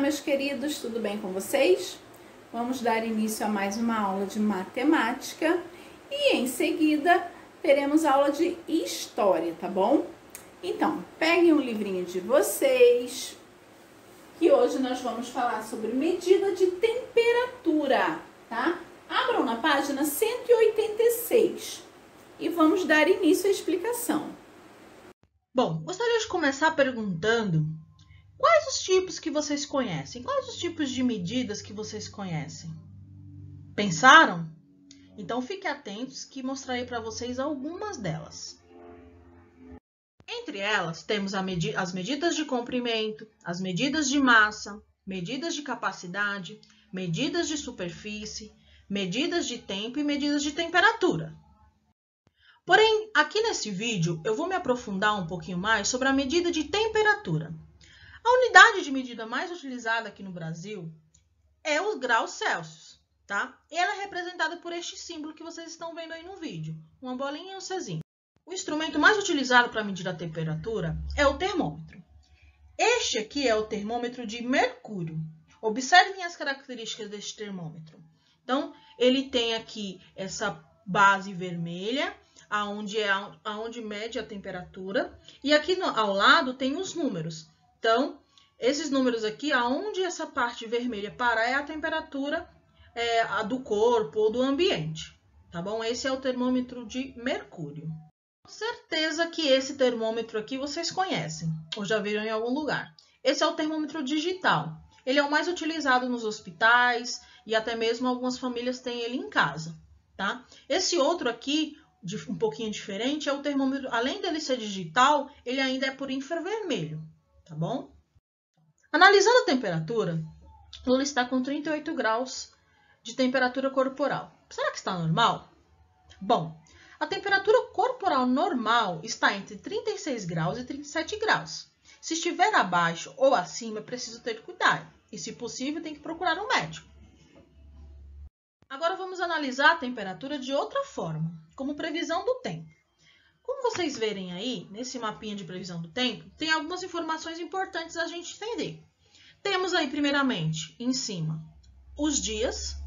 meus queridos, tudo bem com vocês? Vamos dar início a mais uma aula de matemática e em seguida teremos aula de história, tá bom? Então, peguem o livrinho de vocês, que hoje nós vamos falar sobre medida de temperatura, tá? Abram na página 186 e vamos dar início à explicação. Bom, gostaria de começar perguntando quais os tipos que vocês conhecem? Quais os tipos de medidas que vocês conhecem? Pensaram? Então fiquem atentos que mostrarei para vocês algumas delas. Entre elas temos as medidas de comprimento, as medidas de massa, medidas de capacidade, medidas de superfície, medidas de tempo e medidas de temperatura. Porém, aqui nesse vídeo eu vou me aprofundar um pouquinho mais sobre a medida de temperatura. A unidade de medida mais utilizada aqui no Brasil é os graus Celsius, tá? Ela é representada por este símbolo que vocês estão vendo aí no vídeo, uma bolinha e um Czinho. O instrumento mais utilizado para medir a temperatura é o termômetro. Este aqui é o termômetro de mercúrio. Observem as características deste termômetro. Então, ele tem aqui essa base vermelha, aonde mede a temperatura, e aqui ao lado tem os números. Então, esses números aqui, aonde essa parte vermelha parar, é a temperatura do corpo ou do ambiente, tá bom? Esse é o termômetro de mercúrio. Com certeza que esse termômetro aqui vocês conhecem, ou já viram em algum lugar. Esse é o termômetro digital. Ele é o mais utilizado nos hospitais e até mesmo algumas famílias têm ele em casa, tá? Esse outro aqui, um pouquinho diferente, é o termômetro, além dele ser digital, ele ainda é por infravermelho. Tá bom? Analisando a temperatura, Lula está com 38 graus de temperatura corporal. Será que está normal? Bom, a temperatura corporal normal está entre 36 graus e 37 graus. Se estiver abaixo ou acima, é preciso ter cuidado. E, se possível, tem que procurar um médico. Agora vamos analisar a temperatura de outra forma, como previsão do tempo. Como vocês verem aí, nesse mapinha de previsão do tempo, tem algumas informações importantes a gente entender. Temos aí, primeiramente, em cima, os dias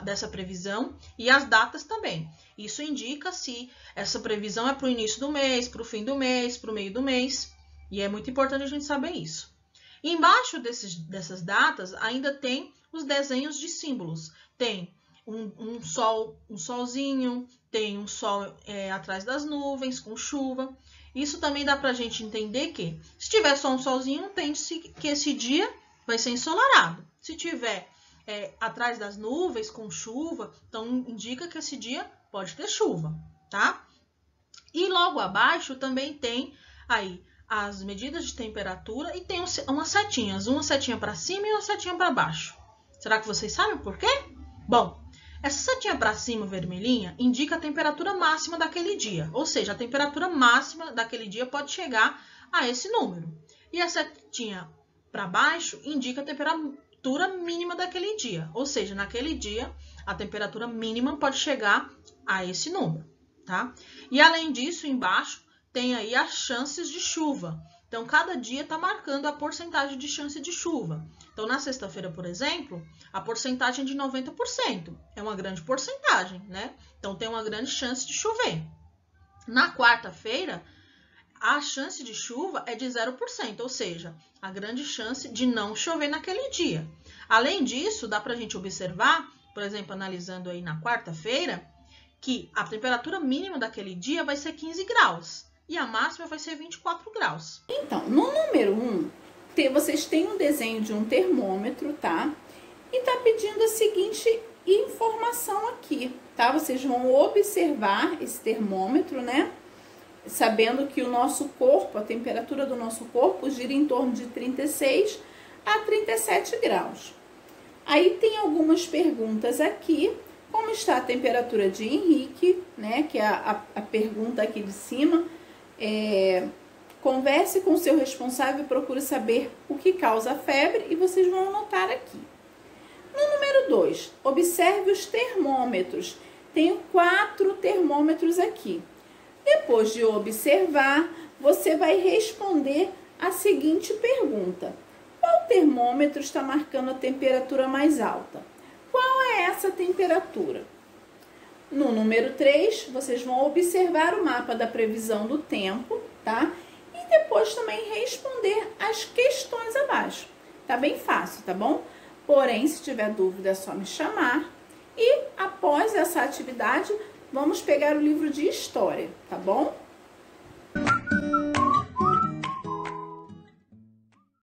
dessa previsão e as datas também. Isso indica se essa previsão é para o início do mês, para o fim do mês, para o meio do mês. E é muito importante a gente saber isso. E embaixo dessas datas, ainda tem os desenhos de símbolos. Tem um solzinho, tem um sol atrás das nuvens, com chuva. Isso também dá para a gente entender que, se tiver só um solzinho, entende-se que esse dia vai ser ensolarado. Se tiver atrás das nuvens, com chuva, então indica que esse dia pode ter chuva, tá? E logo abaixo também tem aí as medidas de temperatura e tem umas setinhas, uma setinha para cima e uma setinha para baixo. Será que vocês sabem por quê? Bom, essa setinha para cima, vermelhinha, indica a temperatura máxima daquele dia. Ou seja, a temperatura máxima daquele dia pode chegar a esse número. E a setinha para baixo indica a temperatura mínima daquele dia. Ou seja, naquele dia, a temperatura mínima pode chegar a esse número, tá? E além disso, embaixo, tem aí as chances de chuva. Então, cada dia está marcando a porcentagem de chance de chuva. Então, na sexta-feira, por exemplo, a porcentagem é de 90%. É uma grande porcentagem, né? Então, tem uma grande chance de chover. Na quarta-feira, a chance de chuva é de 0%, ou seja, a grande chance de não chover naquele dia. Além disso, dá para a gente observar, por exemplo, analisando aí na quarta-feira, que a temperatura mínima daquele dia vai ser 15 graus. E a máxima vai ser 24 graus. Então, no número 1, vocês têm um desenho de um termômetro, tá? E tá pedindo a seguinte informação aqui, tá? Vocês vão observar esse termômetro, né? Sabendo que o nosso corpo, a temperatura do nosso corpo gira em torno de 36 a 37 graus. Aí tem algumas perguntas aqui, como está a temperatura de Henrique, né? Que é a pergunta aqui de cima. Converse com o seu responsável e procure saber o que causa a febre e vocês vão anotar aqui. No número 2, observe os termômetros. Tenho 4 termômetros aqui. Depois de observar, você vai responder a seguinte pergunta: Qual termômetro está marcando a temperatura mais alta? Qual é essa temperatura? No número 3, vocês vão observar o mapa da previsão do tempo, tá? E depois também responder as questões abaixo. Tá bem fácil, tá bom? Porém, se tiver dúvida, é só me chamar. E após essa atividade, vamos pegar o livro de história, tá bom?